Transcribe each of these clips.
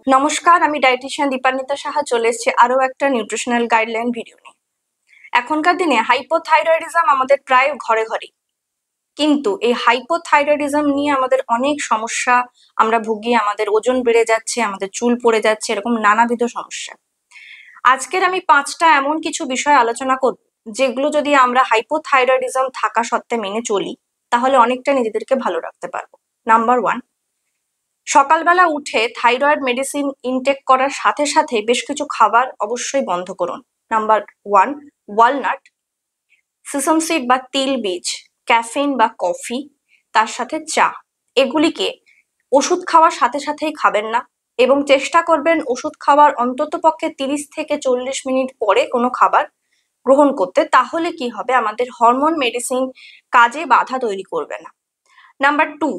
নমস্কার, আমি ডায়েটিশিয়ান দীপান্বিতা সাহা চলে এসেছি আরও একটা নিউট্রিশনাল গাইডলাইন ভিডিও নিয়ে। এখনকার দিনে হাইপোথাইরয়েডিজম আমাদের প্রায় ঘরে ঘরেই, কিন্তু এই হাইপোথাইরয়েডিজম নিয়ে আমাদের অনেক সমস্যা আমরা ভুগি। আমাদের ওজন বেড়ে যাচ্ছে, আমাদের চুল পড়ে যাচ্ছে, এরকম নানাবিধ সমস্যা। আজকের আমি 5টা এমন কিছু বিষয় আলোচনা করব যেগুলো যদি আমরা হাইপোথাইরয়েডিজম থাকা সত্ত্বে মেনে চলি তাহলে অনেকটা নিজেদেরকে ভালো রাখতে পারবো। নাম্বার 1, সকালবেলা উঠে থাইরয়েড মেডিসিন ইনটেক করার সাথে সাথে বেশ কিছু খাবার অবশ্যই বন্ধ করুন। নাম্বার 1, ওয়ালনাট, সিসম সিড বা তিল বীজ, ক্যাফেইন বা কফি, তার সাথে চা। এগুলিকে ওষুধ খাওয়ার সাথে সাথেই খাবেন না এবং চেষ্টা করবেন ওষুধ খাওয়ার অন্তত পক্ষে 30 থেকে 40 মিনিট পরে কোনো খাবার গ্রহণ করতে। তাহলে কি হবে, আমাদের হরমোন মেডিসিন কাজে বাধা তৈরি করবে না। নাম্বার 2,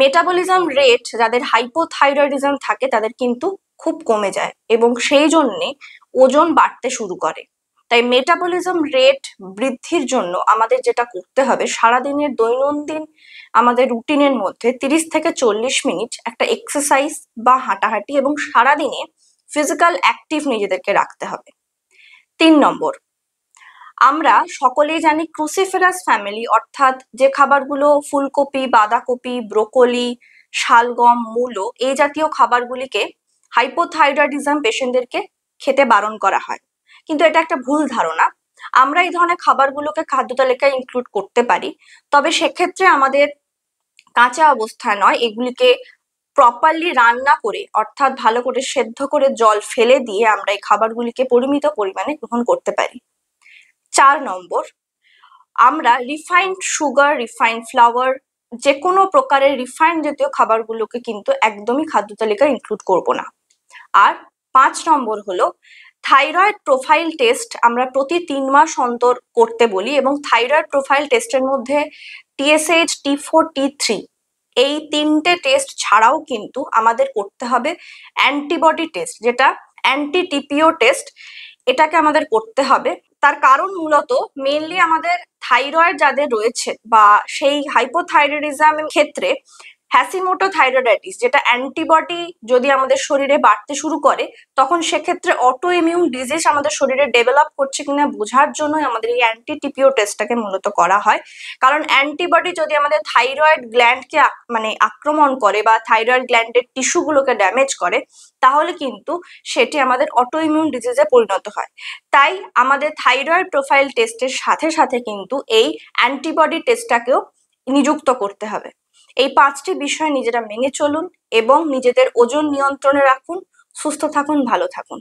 মেটাবলিজম রেট যাদের হাইপোথাইরয়েডিজম থাকে তাদের কিন্তু খুব কমে যায় এবং সেই জন্যে ওজন বাড়তে শুরু করে। তাই মেটাবলিজম রেট বৃদ্ধির জন্য আমাদের যেটা করতে হবে, সারাদিনের দৈনন্দিন আমাদের রুটিনের মধ্যে 30 থেকে 40 মিনিট একটা এক্সারসাইজ বা হাঁটাহাঁটি এবং সারাদিনে ফিজিক্যাল অ্যাক্টিভ নিজেদেরকে রাখতে হবে। 3 নম্বর, আমরা সকলেই জানি ক্রুসিফেরাস ফ্যামিলি অর্থাৎ যে খাবারগুলো ফুলকপি, বাঁধাকপি, ব্রোকলি, শালগম, মূলো এই জাতীয় খাবারগুলিকে হাইপোথাইরয়েডিজম পেশেন্টদেরকে খেতে বারণ করা হয়, কিন্তু এটা একটা ভুল ধারণা। আমরা এই ধরনের খাবারগুলোকে খাদ্য তালিকায় ইনক্লুড করতে পারি, তবে সেক্ষেত্রে আমাদের কাঁচা অবস্থায় নয়, এগুলিকে প্রপারলি রান্না করে অর্থাৎ ভালো করে সেদ্ধ করে জল ফেলে দিয়ে আমরা এই খাবারগুলিকে পরিমিত পরিমাণে গ্রহণ করতে পারি। 4 নম্বর, আমরা রিফাইন্ড সুগার, রিফাইন্ড ফ্লাওয়ার, যে কোনো প্রকারের রিফাইন্ড জাতীয় খাবারগুলোকে কিন্তু একদমই খাদ্য তালিকায় ইনক্লুড করব না। আর 5 নম্বর হলো থাইরয়েড প্রোফাইল টেস্ট আমরা প্রতি 3 মাস অন্তর করতে বলি এবং থাইরয়েড প্রোফাইল টেস্টের মধ্যে TSH, T4, T3 এই 3টে টেস্ট ছাড়াও কিন্তু আমাদের করতে হবে অ্যান্টিবডি টেস্ট, যেটা অ্যান্টি TPO টেস্ট, এটাকে আমাদের করতে হবে। তার কারণ মূলত মেইনলি আমাদের থাইরয়েড যাদের রয়েছে বা সেই হাইপোথাইরয়েডিজম ক্ষেত্রে হ্যাসিমোটো থাইরয়েডাইটিস, যেটা অ্যান্টিবডি যদি আমাদের শরীরে বাড়তে শুরু করে তখন সেক্ষেত্রে অটো ইমিউন ডিজিজ আমাদের শরীরে ডেভেলপ করছে কিনা বোঝার জন্যই আমাদের এই অ্যান্টি টিপিও টেস্টটাকে মূলত করা হয়। কারণ অ্যান্টিবডি যদি আমাদের থাইরয়েড গ্ল্যান্ডকে আক্রমণ করে বা থাইরয়েড গ্ল্যান্ডের টিস্যুগুলোকে ড্যামেজ করে তাহলে কিন্তু সেটি আমাদের অটো ইমিউন ডিজিজে পরিণত হয়। তাই আমাদের থাইরয়েড প্রোফাইল টেস্টের সাথে সাথে কিন্তু এই অ্যান্টিবডি টেস্টটাকেও নিযুক্ত করতে হবে। এই 5টি বিষয় নিজেরা মেনে চলুন এবং নিজেদের ওজন নিয়ন্ত্রণে রাখুন। সুস্থ থাকুন, ভালো থাকুন।